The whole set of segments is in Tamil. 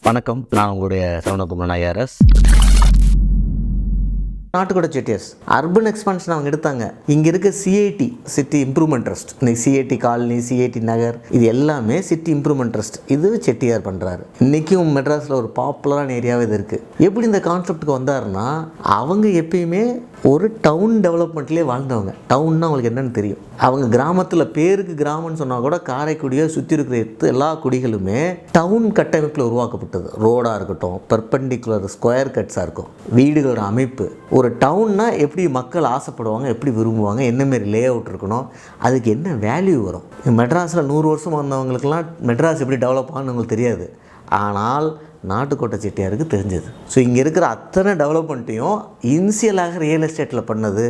வணக்கம், நான் உங்களுடைய Saravanakumar IRS. Nattukottai Chettiars urban expansion அவங்க எடுத்தாங்க. இங்கே இருக்க சிஐடி சிட்டி இம்ப்ரூவ்மெண்ட் ட்ரஸ்ட், இன்னைக்கு சிஐடி காலனி, சிஐடி நகர், இது எல்லாமே சிட்டி இம்ப்ரூவ்மெண்ட் ட்ரஸ்ட். இது செட்டியார் பண்ணுறாரு. இன்றைக்கும் மெட்ராஸில் ஒரு பாப்புலரான ஏரியாவே இது இருக்குது. எப்படி இந்த கான்செப்டுக்கு வந்தாருன்னா, அவங்க எப்பயுமே ஒரு டவுன் டெவலப்மெண்ட்லேயே வாழ்ந்தவங்க. டவுன்னா அவங்களுக்கு என்னென்னு தெரியும். அவங்க கிராமத்தில் பேருக்கு கிராமம்னு சொன்னால் கூட காரைக்குடியை சுற்றி இருக்கிற எல்லா குடிகளுமே டவுன் கட்டமைப்பில் உருவாக்கப்பட்டது. ரோடாக இருக்கட்டும், பெர்பெண்டிகுலர் ஸ்கொயர் கட்ஸாக இருக்கும், வீடுகளோட அமைப்பு. ஒரு டவுன்னா எப்படி மக்கள் ஆசைப்படுவாங்க, எப்படி விரும்புவாங்க, என்னமாரி லே அவுட் இருக்கணும், அதுக்கு என்ன வேல்யூ வரும். மெட்ராஸில் 100 வருஷம் வந்தவங்களுக்கெல்லாம் மெட்ராஸ் எப்படி டெவலப் ஆகுன்னு உங்களுக்கு தெரியாது. ஆனால் நாட்டுக்கோட்டை செட்டியாருக்கு தெரிஞ்சது. ஸோ இங்கே இருக்கிற அத்தனை டெவலப்மெண்ட்டையும் இனிஷியலாக ரியல் எஸ்டேட்டில் பண்ணது,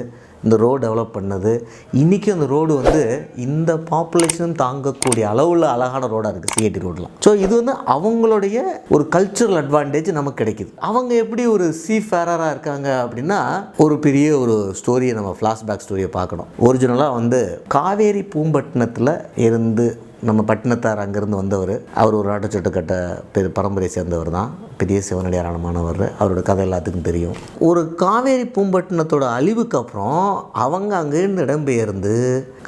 இந்த ரோடு டெவலப் பண்ணது. இன்றைக்கும் அந்த ரோடு இந்த பாப்புலேஷன் தாங்கக்கூடிய அளவில் அழகான ரோடாக இருக்குது சிஐடி ரோடெலாம். ஸோ இது அவங்களுடைய ஒரு கல்ச்சுரல் அட்வான்டேஜ் நமக்கு கிடைக்கிது. அவங்க எப்படி ஒரு சீஃபேரராக இருக்காங்க அப்படின்னா, ஒரு பெரிய ஒரு ஸ்டோரியை நம்ம ஃப்ளாஷ்பேக் ஸ்டோரியை பார்க்கணும். ஒரிஜினலாக காவேரி பூம்பட்டினத்தில் இருந்து நம்ம பட்டினத்தார் அங்கேருந்து வந்தவர். அவர் ஒரு நாட்டுச்சொட்டுக்கட்ட பரம்பரையை சேர்ந்தவர் தான். பெரிய சிவனடியாரான மாணவர். அவரோட கதை எல்லாத்துக்கும் தெரியும். ஒரு காவேரி பூம்பட்டினத்தோட அழிவுக்கு அப்புறம் அவங்க அங்கேருந்து இடம்பெயர்ந்து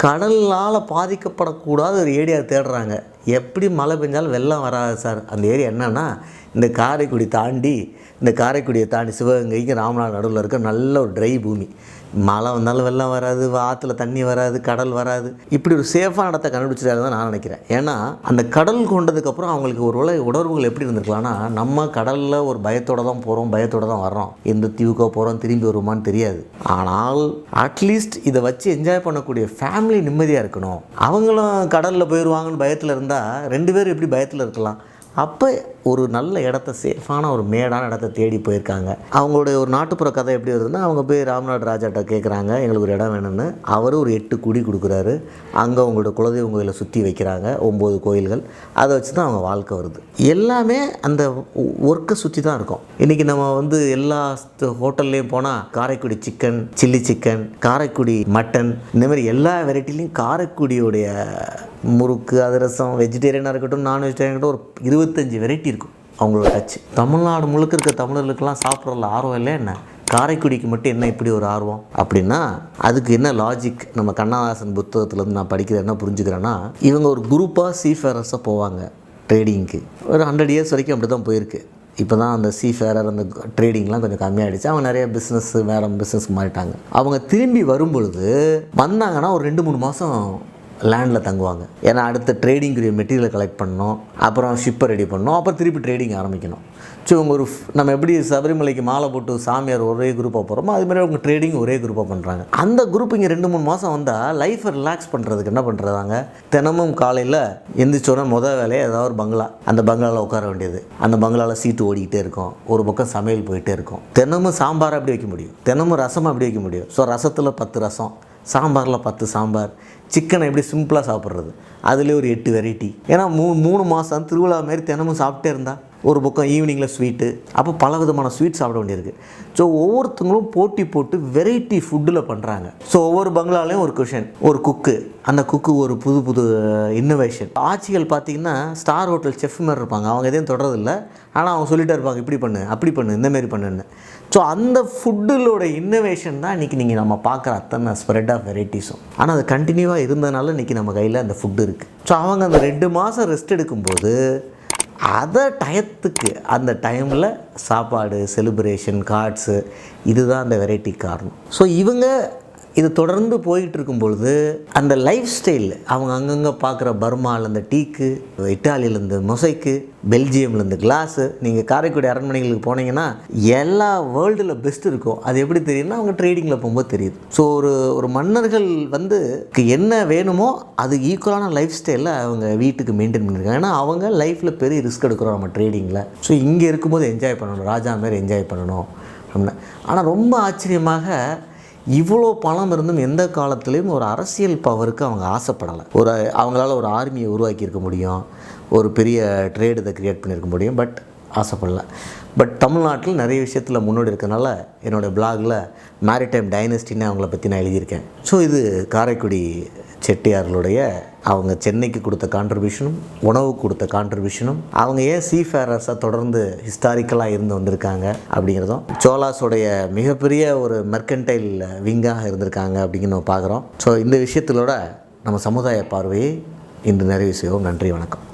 கடலால் பாதிக்கப்படக்கூடாத ஒரு ஏரியா தேடுறாங்க. எப்படி மழை பெஞ்சாலும் வெள்ளம் வராது சார். அந்த ஏரியா என்னன்னா, இந்த காரைக்குடியை தாண்டி சிவகங்கைக்கு ராமநாடு நடுவில் இருக்க நல்ல ஒரு ட்ரை பூமி. மழை வந்தாலும் வெள்ளம் வராது, ஆற்றுல தண்ணி வராது, கடல் வராது. இப்படி ஒரு சேஃபான இடத்த கண்டுபிடிச்சதாக தான் நான் நினைக்கிறேன். ஏன்னா அந்த கடல் கொண்டதுக்கப்புறம் அவங்களுக்கு ஒரு உணர்வுகள் எப்படி இருந்திருக்கலாம்னா, நம்ம கடலில் ஒரு பயத்தோடு தான் போகிறோம், பயத்தோடு தான் வர்றோம், எந்த தீவுக்கோ போகிறோம், திரும்பி வருமானு தெரியாது. ஆனால் அட்லீஸ்ட் இதை வச்சு என்ஜாய் பண்ணக்கூடிய ஃபேமிலி நிம்மதியாக இருக்கணும். அவங்களும் கடலில் போயிடுவாங்கன்னு பயத்தில் இருந்தால் 2 பேரும் எப்படி பயத்தில் இருக்கலாம். அப்போ ஒரு நல்ல இடத்த, சேஃபான ஒரு மேடான இடத்த தேடி போயிருக்காங்க. அவங்களுடைய ஒரு நாட்டுப்புற கதை எப்படி வருதுன்னா, அவங்க போய் ராமநாடு ராஜாட்ட கேட்குறாங்க, எங்களுக்கு ஒரு இடம் வேணும்னு. அவர் ஒரு 8 குடி கொடுக்குறாரு. அங்கே அவங்களோட குலதெய்வம் கோயிலை சுற்றி வைக்கிறாங்க, 9 கோயில்கள். அதை வச்சு தான் அவங்க வாழ்க்கை வருது. எல்லாமே அந்த ஒர்க்கை சுற்றி தான் இருக்கும். இன்றைக்கி நம்ம எல்லா ஹோட்டல்லையும் போனால் Karaikudi chicken, chilli chicken, Karaikudi mutton, இந்தமாதிரி எல்லா வெரைட்டிலையும் காரைக்குடியோடைய முறுக்கு, அதிரசம், வெஜிடேரியனாக இருக்கட்டும், நான் வெஜிடேரியன் இருக்கட்டும், ஒரு 25 வெரைட்டி இருக்கும் அவங்களோட டச். தமிழ்நாடு முழுக்க இருக்க தமிழர்களுக்கெல்லாம் சாப்பிட்றதுல ஆர்வம் இல்லை என்ன, காரைக்குடிக்கு மட்டும் என்ன இப்படி ஒரு ஆர்வம் அப்படின்னா, அதுக்கு என்ன லாஜிக்? நம்ம கண்ணதாசன் புத்தகத்துலேருந்து நான் படிக்கிற என்ன புரிஞ்சுக்கிறேன்னா, இவங்க ஒரு குரூப்பாக சீஃபேரர்ஸாக போவாங்க ட்ரேடிங்க்கு. ஒரு 100 இயர்ஸ் வரைக்கும் அப்படி தான் போயிருக்கு. இப்போ தான் அந்த சீஃபேரர், அந்த ட்ரேடிங்லாம் கொஞ்சம் கம்மியாகிடுச்சு. அவங்க நிறைய வேறு பிஸ்னஸ் மாறிட்டாங்க. அவங்க திரும்பி வரும்பொழுது வந்தாங்கன்னா ஒரு 2-3 மாதம் லேண்டில் தங்குவாங்க. ஏன்னா அடுத்த ட்ரேடிங்குரிய மெட்டீரியலை கலெக்ட் பண்ணணும், அப்புறம் ஷிப்பை ரெடி பண்ணணும், அப்புறம் திருப்பி ட்ரேடிங் ஆரம்பிக்கணும். ஸோ இவங்க நம்ம எப்படி சபரிமலைக்கு மாலை போட்டு சாமியார் ஒரே குரூப்பாக போகிறோமோ, அதுமாதிரி அவங்க ட்ரேடிங் ஒரே குரூப்பாக பண்ணுறாங்க. அந்த குரூப் இங்கே 2-3 மாதம் வந்தால் லைஃப்பை ரிலாக்ஸ் பண்ணுறதுக்கு என்ன பண்ணுறாங்க, தினமும் காலையில் எந்திரிச்சோன்னா மொதல் வேலையை ஏதாவது ஒரு பங்களா, அந்த பங்களாவில் உட்கார வேண்டியது. அந்த பங்களாவில் சீட்டு ஓடிக்கிட்டே இருக்கும், ஒரு பக்கம் சமையல் போயிட்டே இருக்கும். தினமும் சாம்பார் அப்படி வைக்க முடியும், தினமும் ரசம் அப்படி வைக்க முடியும். ஸோ ரசத்தில் 10 ரசம், சாம்பாரில் 10 சாம்பார். சிக்கனை எப்படி சிம்பிளாக சாப்பிட்றது, அதுலேயே ஒரு 8 வெரைட்டி. ஏன்னா 3 மாதம் திருவிழா மாரி தினமும் சாப்பிட்டே இருந்தால், ஒரு பக்கம் ஈவினிங்கில் ஸ்வீட்டு, அப்போ பல விதமான ஸ்வீட் சாப்பிட வேண்டியிருக்கு. ஸோ ஒவ்வொருத்தங்களும் போட்டி போட்டு வெரைட்டி ஃபுட்டில் பண்ணுறாங்க. ஸோ ஒவ்வொரு பங்களாலையும் ஒரு குஷன், ஒரு குக்கு, அந்த குக்கு ஒரு புது இன்னோவேஷன். ஆட்சிகள் பார்த்திங்கன்னா ஸ்டார் ஹோட்டல் செஃப் மாதிரி இருப்பாங்க. அவங்க எதையும் தொடரதில்லை, ஆனால் அவங்க சொல்லிகிட்டே இருப்பாங்க, இப்படி பண்ணு, அப்படி பண்ணு, இந்தமாரி பண்ணுன்னு. ஸோ அந்த ஃபுட்டிலோட இன்னோவேஷன் தான் இன்றைக்கி நீங்கள் நம்ம பார்க்குற அத்தனை ஸ்ப்ரெட் ஆஃப் வெரைட்டிஸும். ஆனால் அது கண்டினியூவாக இருந்தனால இன்றைக்கி நம்ம கையில் அந்த ஃபுட்டு இருக்குது. ஸோ அவங்க அந்த 2 மாதம் ரெஸ்ட் எடுக்கும்போது அதை டயத்துக்கு, அந்த டைமில் சாப்பாடு, செலிப்ரேஷன், கார்ட்ஸு, இதுதான் அந்த வெரைட்டி காரணம். ஸோ இவங்க இது தொடர்ந்து போயிட்டு இருக்கும்பொழுது அந்த லைஃப் ஸ்டைல், அவங்க அங்கங்கே பார்க்குற பர்மாலேருந்து டீக்கு, இட்டாலியிலேருந்து மொசைக்கு, பெல்ஜியம்லேருந்து கிளாஸு, நீங்கள் காரைக்குடி அரண்மனைகளுக்கு போனீங்கன்னா எல்லா வேர்ல்டில் பெஸ்ட் இருக்கும். அது எப்படி தெரியும்னா, அவங்க ட்ரேடிங்கில் போகும்போது தெரியுது. ஸோ ஒரு மன்னர்கள் என்ன வேணுமோ அது ஈக்குவலான லைஃப் ஸ்டைலில் அவங்க வீட்டுக்கு மெயின்டைன் பண்ணியிருக்காங்க. ஏன்னா அவங்க லைஃப்பில் பெரிய ரிஸ்க் எடுக்கிறோம் நம்ம ட்ரேடிங்கில். ஸோ இங்கே இருக்கும்போது என்ஜாய் பண்ணணும், ராஜா மாரி என்ஜாய் பண்ணணும் அப்படின்னா. ஆனால் ரொம்ப ஆச்சரியமாக இவ்வளோ பணம் இருந்தும் எந்த காலத்துலேயும் ஒரு அரசியல் பவருக்கு அவங்க ஆசைப்படலை. அவங்களால ஒரு ஆர்மியை உருவாக்கியிருக்க முடியும், ஒரு பெரிய ட்ரேடு இதை க்ரியேட் பண்ணியிருக்க முடியும். பட் ஆசைப்படல. பட் தமிழ்நாட்டில் நிறைய விஷயத்தில் முன்னோடி இருக்கனால என்னோடய பிளாகில் மேரிடைம் டைனஸ்டின்னு அவங்கள பற்றி நான் எழுதியிருக்கேன். ஸோ இது காரைக்குடி செட்டியார்களுடைய அவங்க சென்னைக்கு கொடுத்த கான்ட்ரிபியூஷனும், உணவு கொடுத்த கான்ட்ரிபியூஷனும், அவங்க ஏன் சீஃபேரர்ஸாக தொடர்ந்து ஹிஸ்டாரிக்கலாக இருந்து வந்திருக்காங்க அப்படிங்கிறதும், சோலாஸோடைய மிகப்பெரிய ஒரு மெர்கன்டைல் விங்காக இருந்திருக்காங்க அப்படிங்கிற நம்ம பார்க்குறோம். ஸோ இந்த விஷயத்திலோட நம்ம சமுதாய பார்வையை இன்று நிறைவு செய்வோம். நன்றி, வணக்கம்.